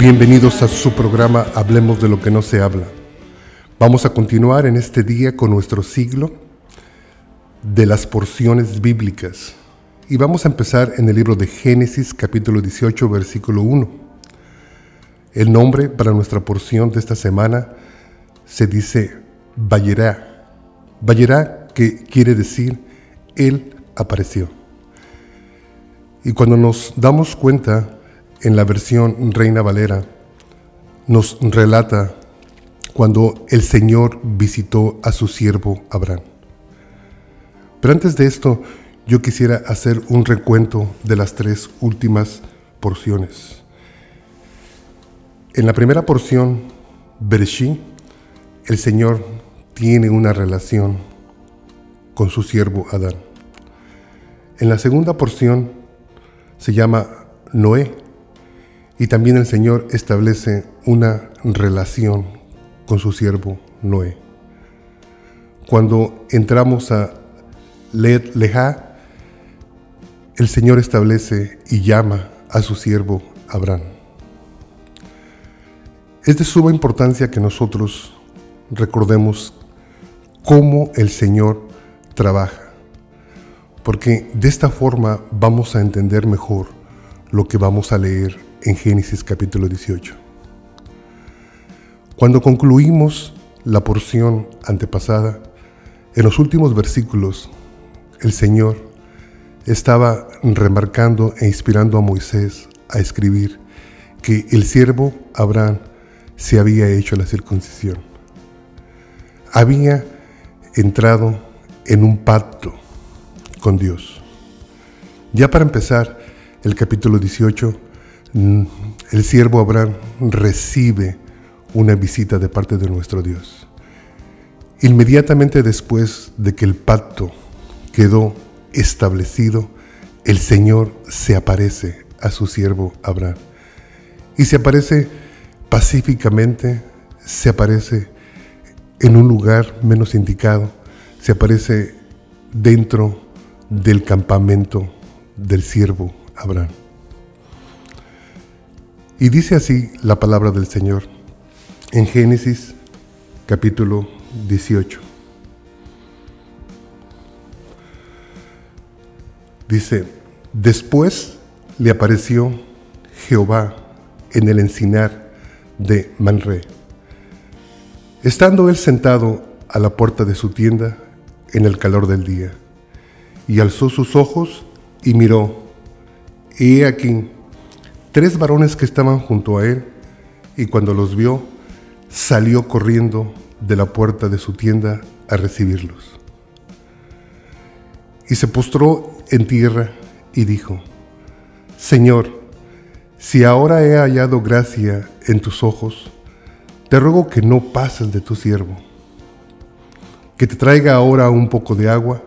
Bienvenidos a su programa Hablemos de lo que no se habla. Vamos a continuar en este día con nuestro siglo de las porciones bíblicas. Y vamos a empezar en el libro de Génesis, capítulo 18, versículo 1. El nombre para nuestra porción de esta semana se dice Vayerá. Vayerá, que quiere decir Él apareció. Y cuando nos damos cuenta, en la versión Reina Valera, nos relata cuando el Señor visitó a su siervo Abraham. Pero antes de esto, yo quisiera hacer un recuento de las tres últimas porciones. En la primera porción, Bereshit, el Señor tiene una relación con su siervo Adán. En la segunda porción se llama Noé, y también el Señor establece una relación con su siervo Noé. Cuando entramos a Led Lejá, el Señor establece y llama a su siervo Abraham. Es de suma importancia que nosotros recordemos cómo el Señor trabaja, porque de esta forma vamos a entender mejor lo que vamos a leer en Génesis capítulo 18. Cuando concluimos la porción antepasada, en los últimos versículos, el Señor estaba remarcando e inspirando a Moisés a escribir que el siervo Abraham se había hecho la circuncisión. Había entrado en un pacto con Dios. Ya para empezar el capítulo 18, el siervo Abraham recibe una visita de parte de nuestro Dios. Inmediatamente después de que el pacto quedó establecido, el Señor se aparece a su siervo Abraham. Y se aparece pacíficamente, se aparece en un lugar menos indicado, se aparece dentro del campamento del siervo Abraham. Y dice así la palabra del Señor en Génesis capítulo 18. Dice: después le apareció Jehová en el encinar de Manré, estando él sentado a la puerta de su tienda en el calor del día, y alzó sus ojos y miró, y he aquí 3 varones que estaban junto a él, y cuando los vio, salió corriendo de la puerta de su tienda a recibirlos. Y se postró en tierra y dijo: Señor, si ahora he hallado gracia en tus ojos, te ruego que no pases de tu siervo, que te traiga ahora un poco de agua,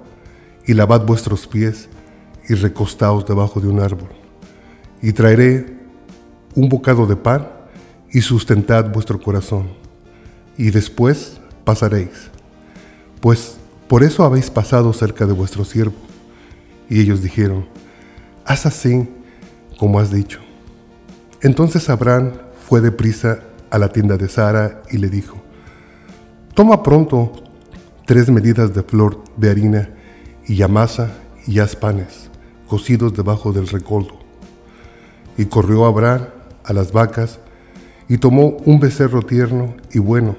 y lavad vuestros pies, y recostaos debajo de un árbol, y traeré un bocado de pan, y sustentad vuestro corazón, y después pasaréis, pues por eso habéis pasado cerca de vuestro siervo. Y ellos dijeron: haz así como has dicho. Entonces Abraham fue deprisa a la tienda de Sara y le dijo: toma pronto 3 medidas de flor de harina, y amasa y haz panes cocidos debajo del recoldo. Y corrió Abraham a las vacas, y tomó un becerro tierno y bueno,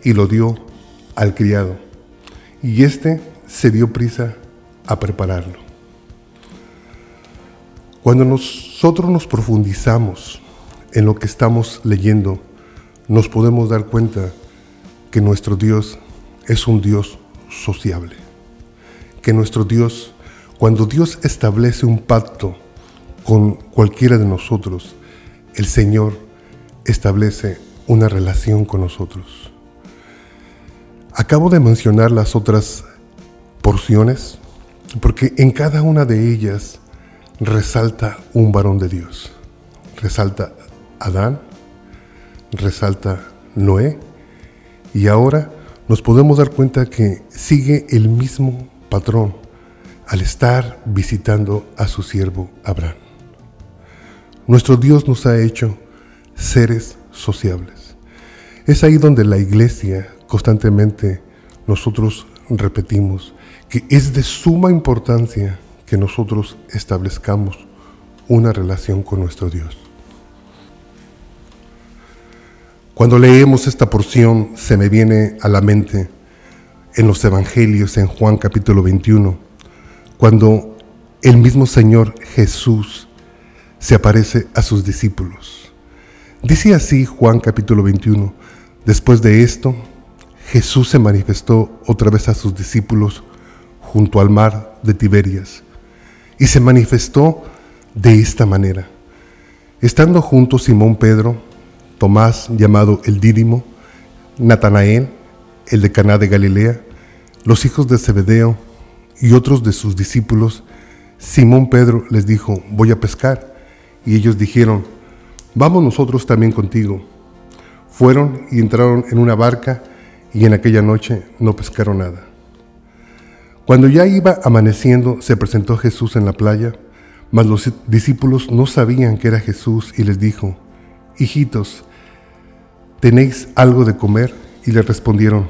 y lo dio al criado, y éste se dio prisa a prepararlo. Cuando nosotros nos profundizamos en lo que estamos leyendo, nos podemos dar cuenta que nuestro Dios es un Dios sociable, que nuestro Dios, cuando Dios establece un pacto con cualquiera de nosotros, el Señor establece una relación con nosotros. Acabo de mencionar las otras porciones porque en cada una de ellas resalta un varón de Dios. Resalta Adán, resalta Noé, y ahora nos podemos dar cuenta que sigue el mismo patrón al estar visitando a su siervo Abraham. Nuestro Dios nos ha hecho seres sociables. Es ahí donde la iglesia constantemente nosotros repetimos que es de suma importancia que nosotros establezcamos una relación con nuestro Dios. Cuando leemos esta porción se me viene a la mente en los evangelios, en Juan capítulo 21, cuando el mismo Señor Jesús se aparece a sus discípulos. Dice así Juan capítulo 21, después de esto, Jesús se manifestó otra vez a sus discípulos junto al mar de Tiberias, y se manifestó de esta manera. Estando juntos Simón Pedro, Tomás llamado el Dídimo, Natanael, el de Caná de Galilea, los hijos de Zebedeo y otros de sus discípulos, Simón Pedro les dijo: voy a pescar. Y ellos dijeron: vamos nosotros también contigo. Fueron y entraron en una barca, y en aquella noche no pescaron nada. Cuando ya iba amaneciendo, se presentó Jesús en la playa, mas los discípulos no sabían que era Jesús, y les dijo: hijitos, ¿tenéis algo de comer? Y le respondieron: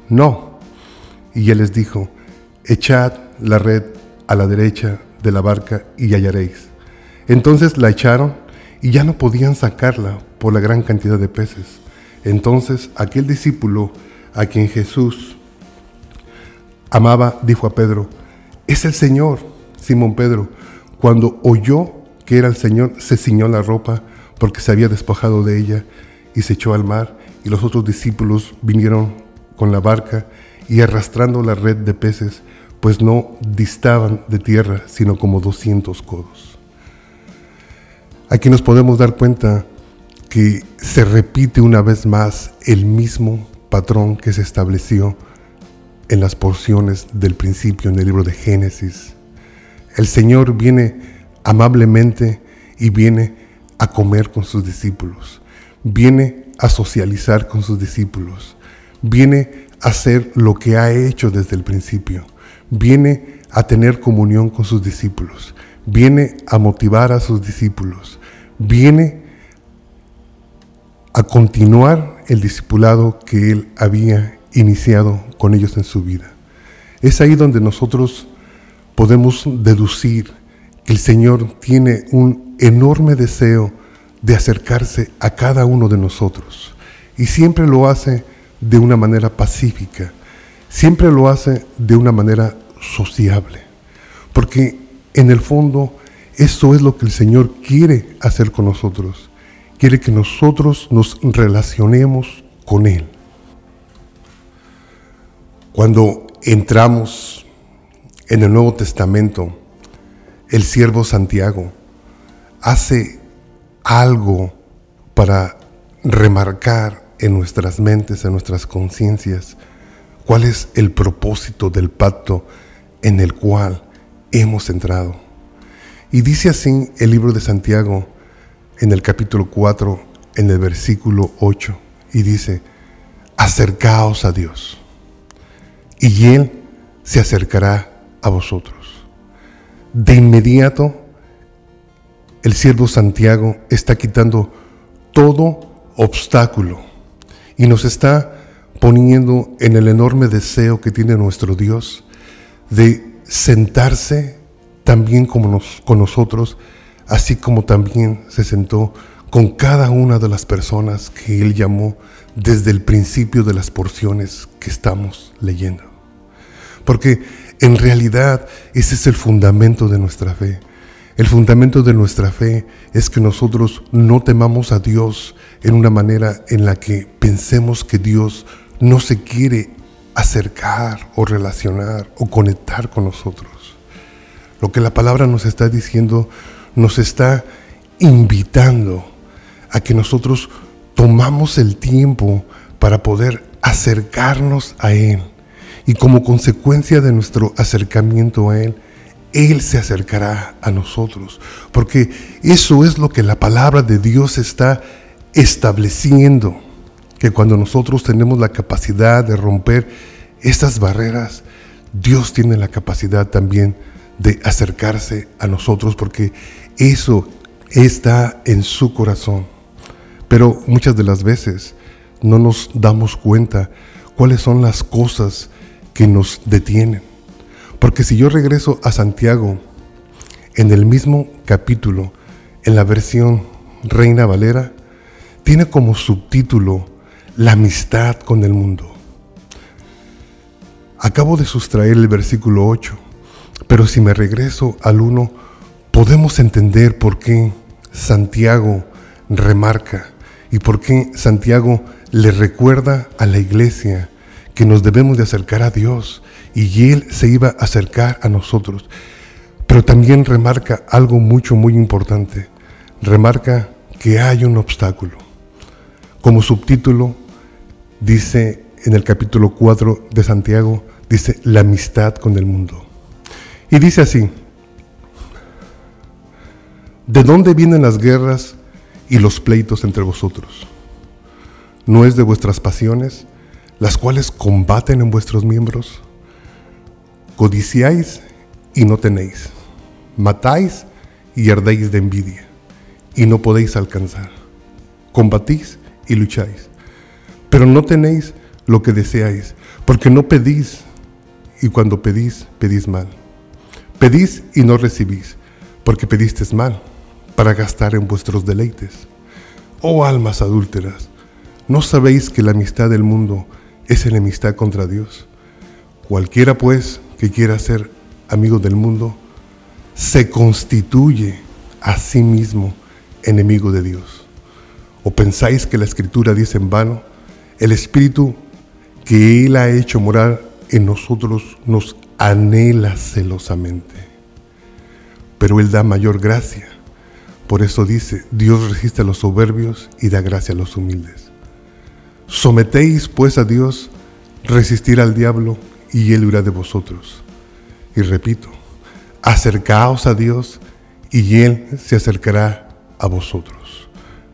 no. Y él les dijo: echad la red a la derecha de la barca y hallaréis. Entonces la echaron y ya no podían sacarla por la gran cantidad de peces. Entonces aquel discípulo a quien Jesús amaba dijo a Pedro: es el Señor. Simón Pedro, cuando oyó que era el Señor, se ciñó la ropa porque se había despojado de ella y se echó al mar. Y los otros discípulos vinieron con la barca y arrastrando la red de peces, pues no distaban de tierra sino como 200 codos. Aquí nos podemos dar cuenta que se repite una vez más el mismo patrón que se estableció en las porciones del principio en el libro de Génesis. El Señor viene amablemente y viene a comer con sus discípulos, viene a socializar con sus discípulos, viene a hacer lo que ha hecho desde el principio, viene a tener comunión con sus discípulos, viene a motivar a sus discípulos, viene a continuar el discipulado que Él había iniciado con ellos en su vida. Es ahí donde nosotros podemos deducir que el Señor tiene un enorme deseo de acercarse a cada uno de nosotros, y siempre lo hace de una manera pacífica, siempre lo hace de una manera sociable, porque en el fondo eso es lo que el Señor quiere hacer con nosotros. Quiere que nosotros nos relacionemos con Él. Cuando entramos en el Nuevo Testamento, el siervo Santiago hace algo para remarcar en nuestras mentes, en nuestras conciencias, cuál es el propósito del pacto en el cual hemos entrado. Y dice así el libro de Santiago en el capítulo 4, en el versículo 8, y dice: acercaos a Dios, y Él se acercará a vosotros. De inmediato, el siervo Santiago está quitando todo obstáculo y nos está poniendo en el enorme deseo que tiene nuestro Dios de sentarse también con nosotros, así como también se sentó con cada una de las personas que Él llamó desde el principio de las porciones que estamos leyendo. Porque en realidad ese es el fundamento de nuestra fe. El fundamento de nuestra fe es que nosotros no temamos a Dios en una manera en la que pensemos que Dios no se quiere acercar o relacionar o conectar con nosotros. Lo que la palabra nos está diciendo, nos está invitando a que nosotros tomamos el tiempo para poder acercarnos a Él. Y como consecuencia de nuestro acercamiento a Él, Él se acercará a nosotros. Porque eso es lo que la palabra de Dios está estableciendo. Que cuando nosotros tenemos la capacidad de romper estas barreras, Dios tiene la capacidad también de acercarse a nosotros, porque eso está en su corazón. Pero muchas de las veces no nos damos cuenta cuáles son las cosas que nos detienen. Porque si yo regreso a Santiago, en el mismo capítulo, en la versión Reina Valera, tiene como subtítulo la amistad con el mundo. Acabo de sustraer el versículo 8, pero si me regreso al 1, podemos entender por qué Santiago remarca y por qué Santiago le recuerda a la iglesia que nos debemos de acercar a Dios y Él se iba a acercar a nosotros. Pero también remarca algo muy importante. Remarca que hay un obstáculo. Como subtítulo dice en el capítulo 4 de Santiago, dice la amistad con el mundo. Y dice así: ¿de dónde vienen las guerras y los pleitos entre vosotros? ¿No es de vuestras pasiones, las cuales combaten en vuestros miembros? Codiciáis y no tenéis, matáis y ardéis de envidia, y no podéis alcanzar. Combatís y lucháis, pero no tenéis lo que deseáis, porque no pedís, y cuando pedís, pedís mal. Pedís y no recibís, porque pedisteis mal, para gastar en vuestros deleites. Oh almas adúlteras, ¿no sabéis que la amistad del mundo es enemistad contra Dios? Cualquiera pues que quiera ser amigo del mundo, se constituye a sí mismo enemigo de Dios. ¿O pensáis que la Escritura dice en vano, el Espíritu que Él ha hecho morar en nosotros nos anhela celosamente? Pero Él da mayor gracia. Por eso dice, Dios resiste a los soberbios y da gracia a los humildes. Sometéis pues a Dios, resistir al diablo y Él huirá de vosotros. Y repito, acercaos a Dios y Él se acercará a vosotros.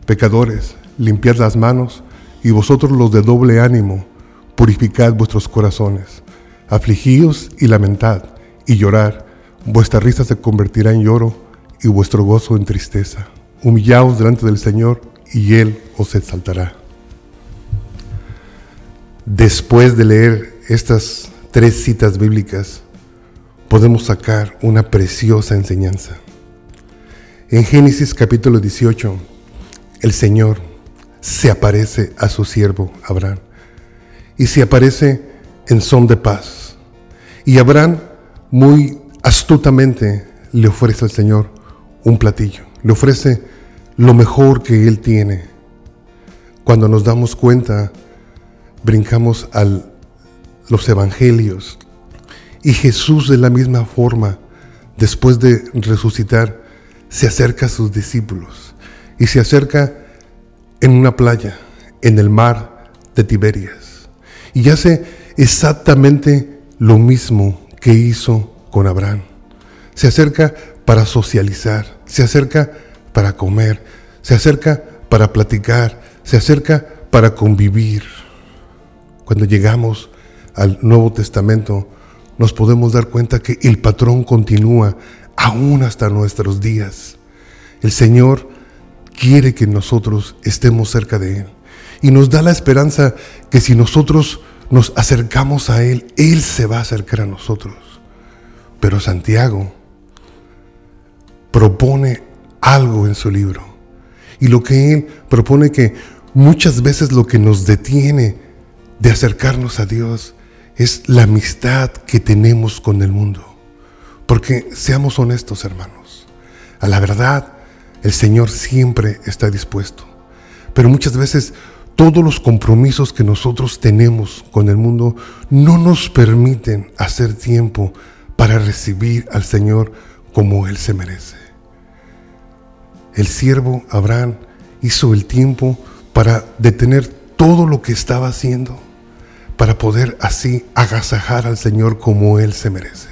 Pecadores, limpiad las manos, y vosotros los de doble ánimo, purificad vuestros corazones. Afligíos y lamentad y llorad, vuestra risa se convertirá en lloro y vuestro gozo en tristeza. Humillaos delante del Señor y Él os exaltará. Después de leer estas 3 citas bíblicas, podemos sacar una preciosa enseñanza. En Génesis capítulo 18, el Señor se aparece a su siervo Abraham y se aparece en son de paz. Y Abraham muy astutamente le ofrece al Señor un platillo, le ofrece lo mejor que él tiene. Cuando nos damos cuenta, brincamos a los evangelios y Jesús de la misma forma, después de resucitar, se acerca a sus discípulos y se acerca en una playa, en el mar de Tiberias, y hace exactamente lo mismo que hizo con Abraham. Se acerca para socializar, se acerca para comer, se acerca para platicar, se acerca para convivir. Cuando llegamos al Nuevo Testamento, nos podemos dar cuenta que el patrón continúa aún hasta nuestros días. El Señor quiere que nosotros estemos cerca de Él y nos da la esperanza que si nosotros nos acercamos a Él, Él se va a acercar a nosotros. Pero Santiago propone algo en su libro, y lo que él propone, que muchas veces lo que nos detiene de acercarnos a Dios es la amistad que tenemos con el mundo. Porque seamos honestos, hermanos, a la verdad el Señor siempre está dispuesto, pero muchas veces todos los compromisos que nosotros tenemos con el mundo no nos permiten hacer tiempo para recibir al Señor como Él se merece. El siervo Abraham hizo el tiempo para detener todo lo que estaba haciendo, para poder así agasajar al Señor como Él se merece.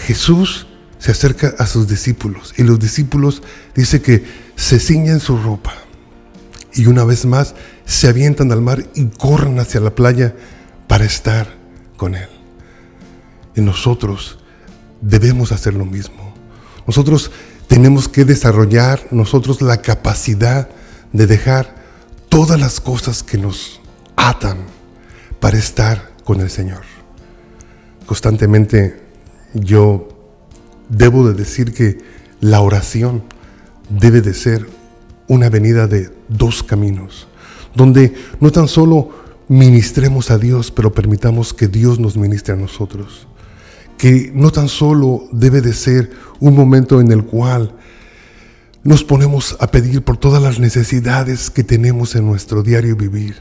Jesús se acerca a sus discípulos y los discípulos dice que se ciñen su ropa y una vez más se avientan al mar y corren hacia la playa para estar con Él. Y nosotros debemos hacer lo mismo. Nosotros tenemos que desarrollar nosotros la capacidad de dejar todas las cosas que nos atan para estar con el Señor. Constantemente yo debo de decir que la oración debe de ser una avenida de dos caminos, donde no tan solo ministremos a Dios, pero permitamos que Dios nos ministre a nosotros. Que no tan solo debe de ser un momento en el cual nos ponemos a pedir por todas las necesidades que tenemos en nuestro diario vivir,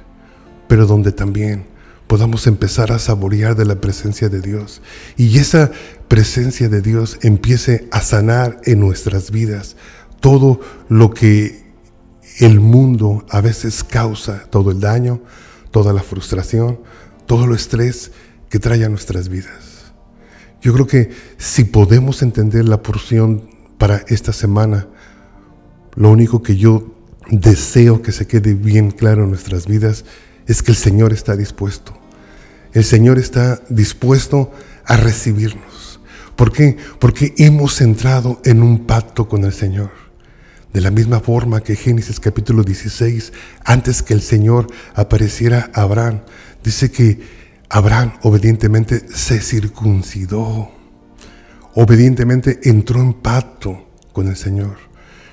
pero donde también podamos empezar a saborear de la presencia de Dios, y esa presencia de Dios empiece a sanar en nuestras vidas todo lo que el mundo a veces causa, todo el daño, toda la frustración, todo el estrés que trae a nuestras vidas. Yo creo que si podemos entender la porción para esta semana, lo único que yo deseo que se quede bien claro en nuestras vidas es que el Señor está dispuesto. El Señor está dispuesto a recibirnos. ¿Por qué? Porque hemos entrado en un pacto con el Señor. De la misma forma que Génesis capítulo 16, antes que el Señor apareciera a Abraham, dice que Abraham obedientemente se circuncidó. Obedientemente entró en pacto con el Señor.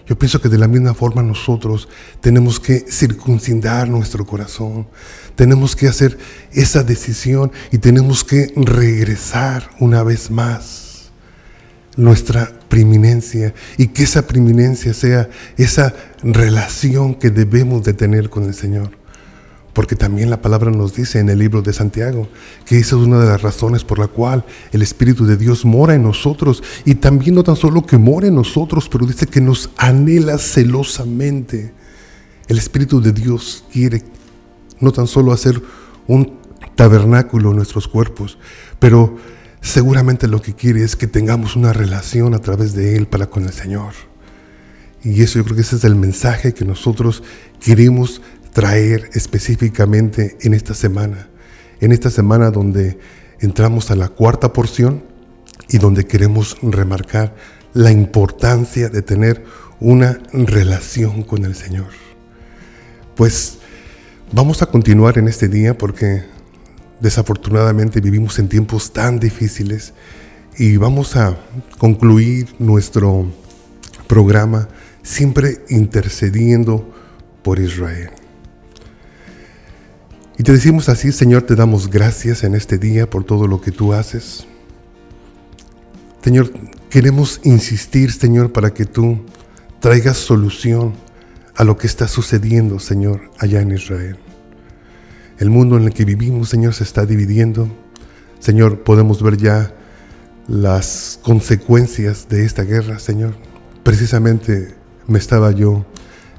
Yo pienso que de la misma forma nosotros tenemos que circuncidar nuestro corazón. Tenemos que hacer esa decisión y tenemos que regresar una vez más nuestra preeminencia, y que esa preeminencia sea esa relación que debemos de tener con el Señor. Porque también la palabra nos dice en el libro de Santiago que esa es una de las razones por la cual el Espíritu de Dios mora en nosotros, y también no tan solo que mora en nosotros, pero dice que nos anhela celosamente. El Espíritu de Dios quiere no tan solo hacer un tabernáculo en nuestros cuerpos, pero seguramente lo que quiere es que tengamos una relación a través de Él para con el Señor. Y eso, yo creo que ese es el mensaje que nosotros queremos traer específicamente en esta semana donde entramos a la cuarta porción y donde queremos remarcar la importancia de tener una relación con el Señor. Pues vamos a continuar en este día, porque desafortunadamente vivimos en tiempos tan difíciles, y vamos a concluir nuestro programa siempre intercediendo por Israel. Y te decimos así: Señor, te damos gracias en este día por todo lo que tú haces. Señor, queremos insistir, Señor, para que tú traigas solución a lo que está sucediendo, Señor, allá en Israel. El mundo en el que vivimos, Señor, se está dividiendo. Señor, podemos ver ya las consecuencias de esta guerra, Señor. Precisamente me estaba yo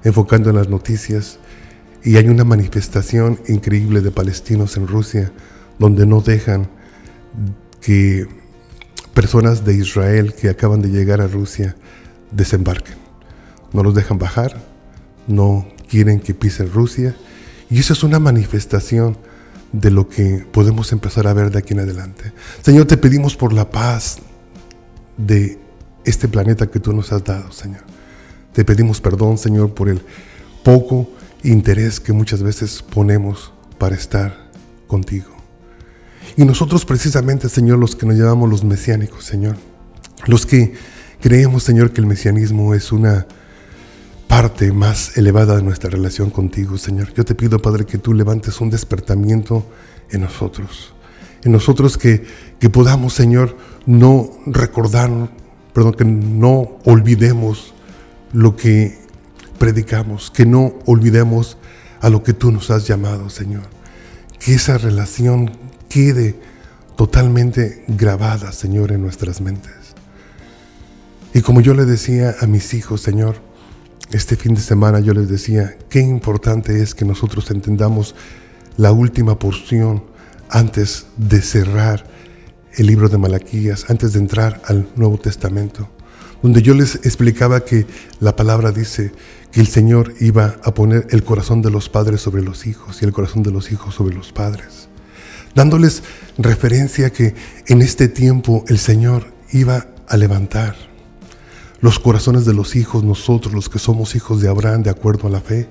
enfocando en las noticias, y hay una manifestación increíble de palestinos en Rusia, donde no dejan que personas de Israel que acaban de llegar a Rusia desembarquen. No los dejan bajar, no quieren que pisen Rusia, y eso es una manifestación de lo que podemos empezar a ver de aquí en adelante. Señor, te pedimos por la paz de este planeta que tú nos has dado, Señor. Te pedimos perdón, Señor, por el poco interés que muchas veces ponemos para estar contigo. Y nosotros precisamente, Señor, los que nos llamamos los mesiánicos, Señor, los que creemos, Señor, que el mesianismo es una parte más elevada de nuestra relación contigo, Señor. Yo te pido, Padre, que tú levantes un despertamiento en nosotros que podamos, Señor, no recordar, que no olvidemos lo que predicamos, que no olvidemos a lo que tú nos has llamado, Señor. Que esa relación quede totalmente grabada, Señor, en nuestras mentes. Y como yo le decía a mis hijos, Señor, este fin de semana yo les decía, qué importante es que nosotros entendamos la última porción antes de cerrar el libro de Malaquías, antes de entrar al Nuevo Testamento, donde yo les explicaba que la palabra dice que el Señor iba a poner el corazón de los padres sobre los hijos y el corazón de los hijos sobre los padres, dándoles referencia que en este tiempo el Señor iba a levantar los corazones de los hijos, nosotros los que somos hijos de Abraham de acuerdo a la fe,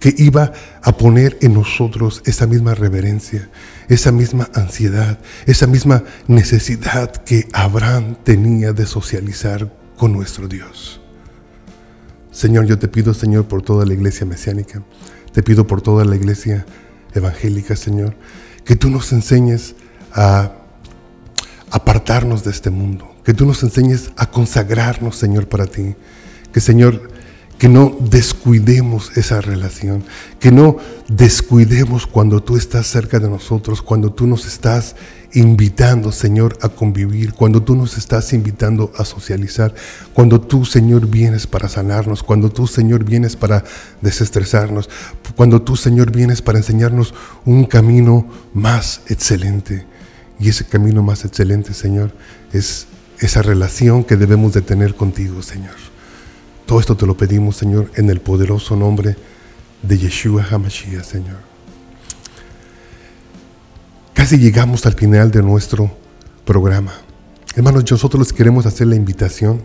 que iba a poner en nosotros esa misma reverencia, esa misma ansiedad, esa misma necesidad que Abraham tenía de socializar con nuestro Dios. Señor, yo te pido, Señor, por toda la iglesia mesiánica, te pido por toda la iglesia evangélica, Señor, que tú nos enseñes a apartarnos de este mundo, que tú nos enseñes a consagrarnos, Señor, para ti, que, Señor, que no descuidemos esa relación, que no descuidemos cuando tú estás cerca de nosotros, cuando tú nos estás invitando, Señor, a convivir, cuando tú nos estás invitando a socializar, cuando tú, Señor, vienes para sanarnos, cuando tú, Señor, vienes para desestresarnos, cuando tú, Señor, vienes para enseñarnos un camino más excelente. Y ese camino más excelente, Señor, es esa relación que debemos de tener contigo, Señor. Todo esto te lo pedimos, Señor, en el poderoso nombre de Yeshua HaMashiach, Señor. Casi llegamos al final de nuestro programa. Hermanos, nosotros les queremos hacer la invitación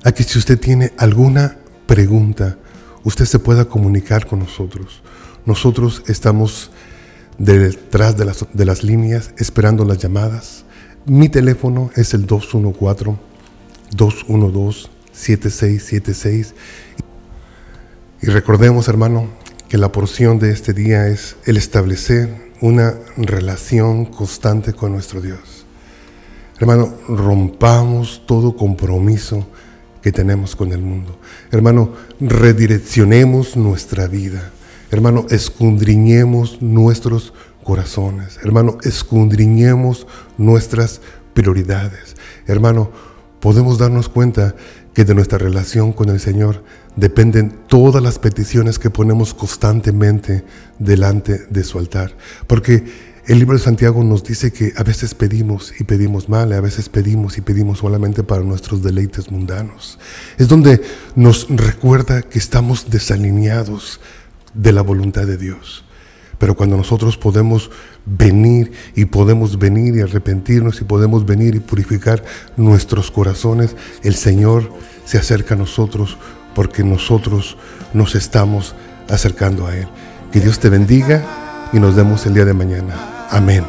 a que si usted tiene alguna pregunta, usted se pueda comunicar con nosotros. Nosotros estamos detrás de las líneas esperando las llamadas. Mi teléfono es el 214-212-7676. Y recordemos, hermano, que la porción de este día es el establecer una relación constante con nuestro Dios. Hermano, rompamos todo compromiso que tenemos con el mundo. Hermano, redireccionemos nuestra vida. Hermano, escudriñemos nuestros corazones. Hermano, escudriñemos nuestras prioridades. Hermano, podemos darnos cuenta que de nuestra relación con el Señor dependen todas las peticiones que ponemos constantemente delante de su altar. Porque el libro de Santiago nos dice que a veces pedimos y pedimos mal, a veces pedimos y pedimos solamente para nuestros deleites mundanos. Es donde nos recuerda que estamos desalineados de la voluntad de Dios. Pero cuando nosotros podemos venir y arrepentirnos y podemos venir y purificar nuestros corazones, el Señor se acerca a nosotros porque nosotros nos estamos acercando a Él. Que Dios te bendiga y nos vemos el día de mañana. Amén.